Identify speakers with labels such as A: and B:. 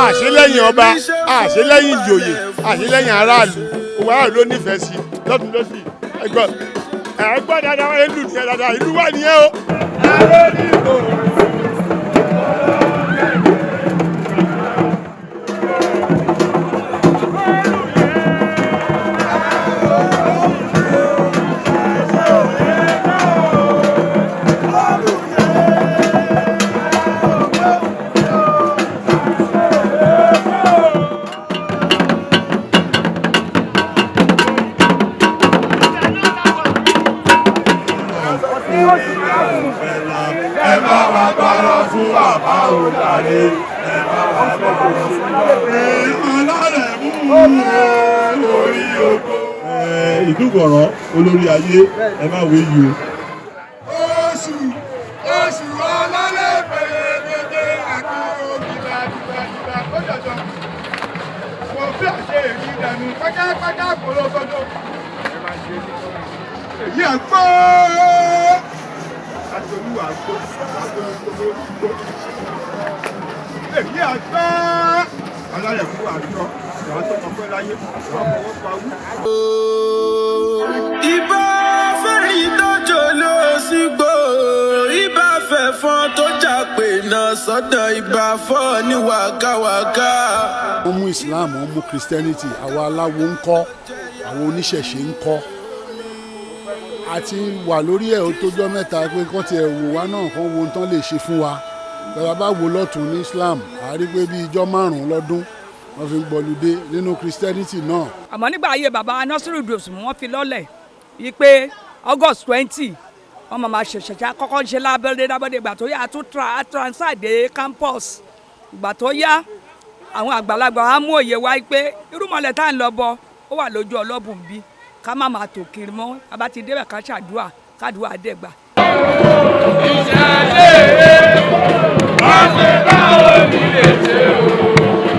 A: àṣelẹ́yìn ọba àṣelẹ́yìn ìjòyè àṣelẹ́yìn aráàlú òwò aráàlú ló nífẹ̀ẹ́ sí lọ́dún lọ́sì ẹgbọ́n dáadáa ìlú nìyẹn dáadáa ìlú wà nìyẹn o.
B: ìdúgbọ̀ràn olórí ayé ẹ má wé yìí o.
C: oṣù ọlọ́lẹ̀ pẹ̀lẹ́pẹ̀lẹ́ àti òkìlà dìgbàdìgbà tó jọjọ. Mo fi àṣẹ èyí dànù pátápátá kòlókòtò. Èyí àgbọ̀. Àtolúwà gbọ́. Èyí àgbọ̀. Alálẹ̀ fún àjọ. Ìwà tó kọ pẹ́ láyé. Ìwà fọwọ́ pa wú.
D: Ìbà fẹ́rí tọ́jọ́ ló sì gbò. Ìbà fẹ̀fọ́n tó jà pé náà sọ́dọ̀ ìbà fọ́ ní wàkàwàkà.
E: Wọ́n mú Islam, wọ́n mú Christianity, àwa aláwo ń kọ́, àwọn oníṣẹ̀ṣe ń kọ́. Àti wà lórí ẹ̀ ó tójọ́ mẹ́ta pé kán tiẹ̀ wò wá náà kán wo ohun tán lè ṣe fún wa. Bẹ́ẹ̀ bá wo lọ́tún ní Islam, a rí pé bí ijọ́ 5 lọ́dún wọ́n fi ń gbọ́ludé nínú Christianity náà.
F: Àmọ́ nígbà ayé bàbá nursery dose wọ́n fi lọ́lẹ̀ yìí pé August 20 wọ́n máa ṣẹ̀ṣẹ̀ kọ́kọ́ ń ṣe lábẹ́rẹ́ ìgbà tó yá transfer dé campus ìgbà tó yá àwọn àgbàlagbà wa mú òye wá pé irúmọlẹ̀ tá à ń lọ bọ ó wà lójú ọlọ́bùn bí ká má máa tò kiri mọ́ abá ti débẹ̀ ká ṣàdúrà kádùá dẹ̀gbà.